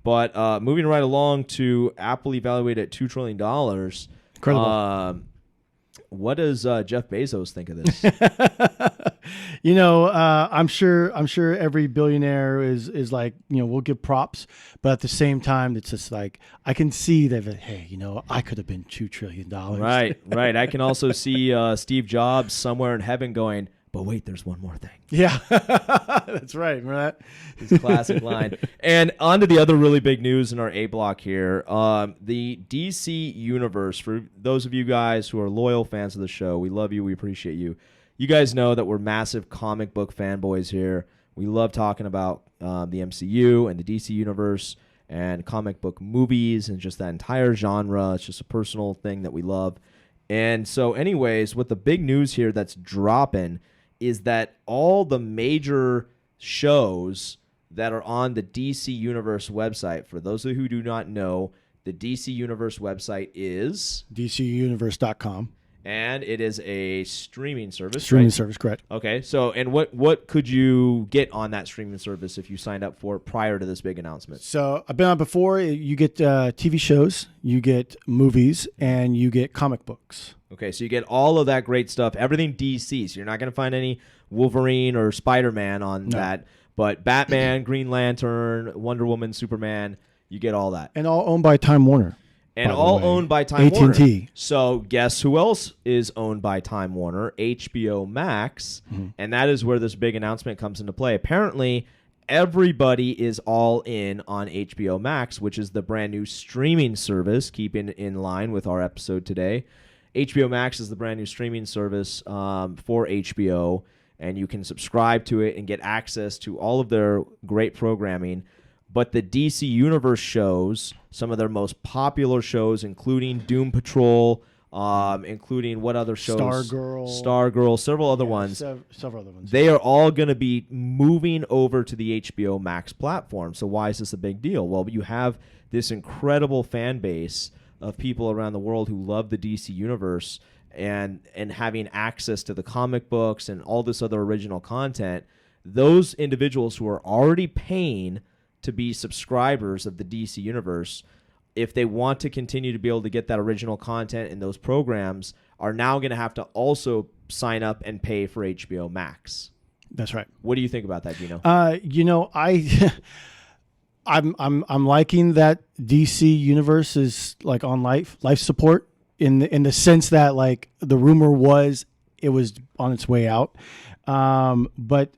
But moving right along to Apple evaluated at $2 trillion. Incredible. What does Jeff Bezos think of this? I'm sure every billionaire is like, we'll give props, but at the same time, it's just like, I can see that, hey, I could have been $2 trillion. Right. I can also see Steve Jobs somewhere in heaven going, but wait, there's one more thing. Yeah, that's right. Remember that? His classic line. And on to the other really big news in our A block here. The DC Universe, for those of you guys who are loyal fans of the show, we love you. We appreciate you. You guys know that we're massive comic book fanboys here. We love talking about the MCU and the DC Universe and comic book movies and just that entire genre. It's just a personal thing that we love. And so anyways, what the big news here that's dropping is that all the major shows that are on the DC Universe website, for those of you who do not know, the DC Universe website is DCUniverse.com. And it is a streaming service. Service, correct. Okay, so and what could you get on that streaming service if you signed up for it prior to this big announcement? So I've been on before. You get TV shows, you get movies, and you get comic books. Okay, so you get all of that great stuff, everything DC. So you're not going to find any Wolverine or Spider-Man on that, but Batman, Green Lantern, Wonder Woman, Superman, you get all that. And all owned by Time Warner. And all owned by Time AT&T. Warner. So guess who else is owned by Time Warner? HBO Max. Mm-hmm. And that is where this big announcement comes into play. Apparently, everybody is all in on HBO Max, which is the brand new streaming service, keeping in line with our episode today. HBO Max is the brand new streaming service for HBO, and you can subscribe to it and get access to all of their great programming. But the DC Universe shows, some of their most popular shows, including Doom Patrol, including what other shows? Stargirl, several other ones. Several other ones. They are all going to be moving over to the HBO Max platform. So why is this a big deal? Well, you have this incredible fan base of people around the world who love the DC Universe and having access to the comic books and all this other original content. Those individuals who are already paying to be subscribers of the DC Universe, if they want to continue to be able to get that original content and those programs, are now going to have to also sign up and pay for HBO Max. That's right. What do you think about that, Gino? I'm liking that DC Universe is like on life support in the sense that like the rumor was it was on its way out, but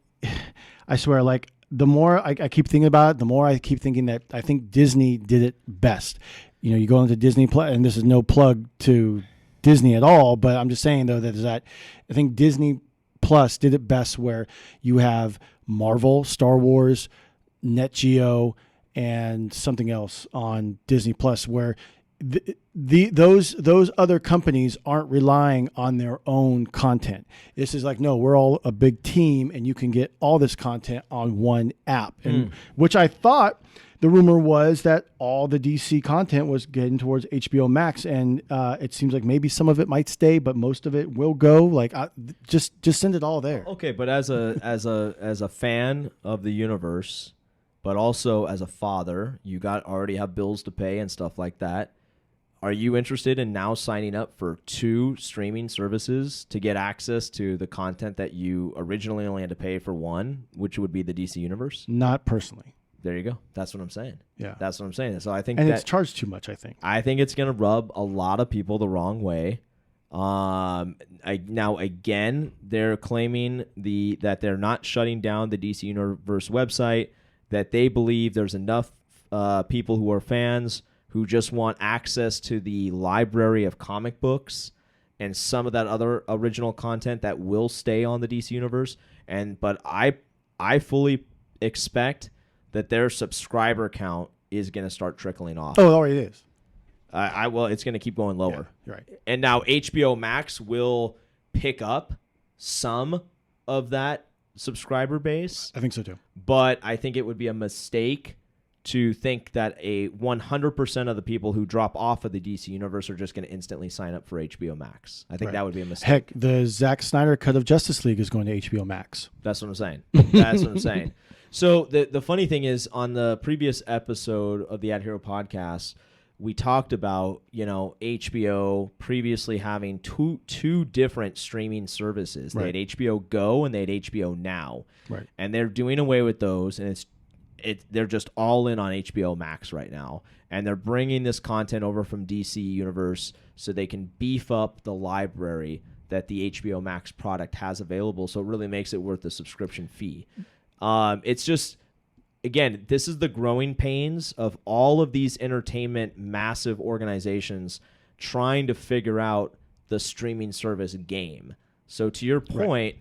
I swear, like, the more I keep thinking about it, the more I keep thinking that I think Disney did it best. You go into Disney Plus, and this is no plug to Disney at all, but I'm just saying, though, that I think Disney Plus did it best, where you have Marvel, Star Wars, Net Geo, and something else on Disney Plus, where those other companies aren't relying on their own content. This is like, no, we're all a big team, and you can get all this content on one app. And which I thought the rumor was that all the DC content was getting towards HBO Max, and it seems like maybe some of it might stay, but most of it will go. Like, just send it all there. Okay, but as a fan of the universe, but also as a father, you already have bills to pay and stuff like that. Are you interested in now signing up for 2 streaming services to get access to the content that you originally only had to pay for one, which would be the DC Universe? Not personally. There you go. That's what I'm saying. Yeah. That's what I'm saying. So I think it's charged too much, I think. I think it's going to rub a lot of people the wrong way. Now, again, they're claiming that they're not shutting down the DC Universe website, that they believe there's enough people who are fans who just want access to the library of comic books and some of that other original content that will stay on the DC Universe. But I fully expect that their subscriber count is going to start trickling off. Oh, it already is. Well, it's going to keep going lower. Yeah, you're right. And now HBO Max will pick up some of that subscriber base. I think so too. But I think it would be a mistake to think that 100% of the people who drop off of the DC Universe are just going to instantly sign up for HBO Max. I think that would be a mistake. Heck, the Zack Snyder cut of Justice League is going to HBO Max. That's what I'm saying. That's what I'm saying. So the funny thing is, on the previous episode of the Ad Hero podcast, we talked about, HBO previously having two different streaming services. Right. They had HBO Go and they had HBO Now. Right. And they're doing away with those, and they're just all in on HBO Max right now. And they're bringing this content over from DC Universe so they can beef up the library that the HBO Max product has available, so it really makes it worth the subscription fee. It's just, again, this is the growing pains of all of these entertainment massive organizations trying to figure out the streaming service game. So to your point, right.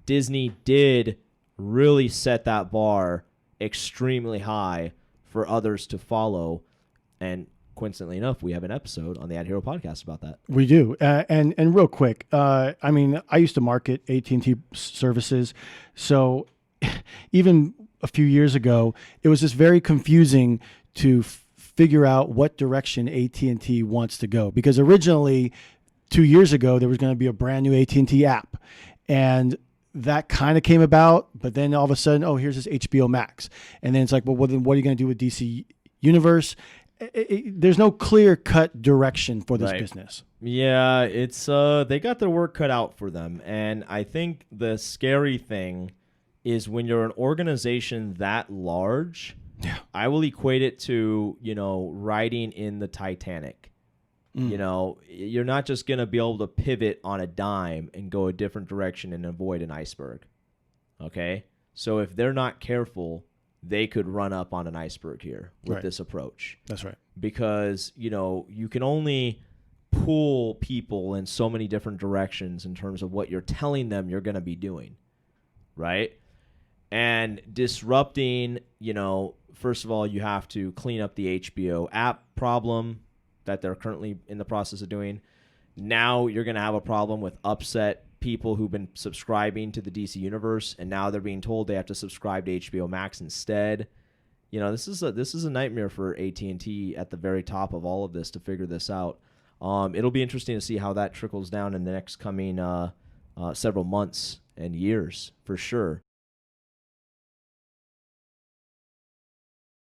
Disney did really set that bar extremely high for others to follow. And coincidentally enough, we have an episode on the Ad Hero podcast about that. We do. And real quick, I used to market AT&T services. So even a few years ago, it was just very confusing to figure out what direction AT&T wants to go. Because originally, 2 years ago, there was going to be a brand new AT&T app. And that kind of came about, but then all of a sudden, here's this HBO Max. And then it's like, well, then what are you going to do with DC Universe? There's no clear-cut direction for this business. Yeah, it's they got their work cut out for them. And I think the scary thing is when you're an organization that large, I will equate it to, riding in the Titanic. You're not just going to be able to pivot on a dime and go a different direction and avoid an iceberg. Okay? So if they're not careful, they could run up on an iceberg here with this approach. That's right. Because, you can only pull people in so many different directions in terms of what you're telling them you're going to be doing. Right? And disrupting, first of all, you have to clean up the HBO app problem that they're currently in the process of doing. Now you're going to have a problem with upset people who've been subscribing to the DC Universe, and now they're being told they have to subscribe to HBO Max instead. This is a nightmare for AT&T at the very top of all of this to figure this out. It'll be interesting to see how that trickles down in the next coming several months and years for sure.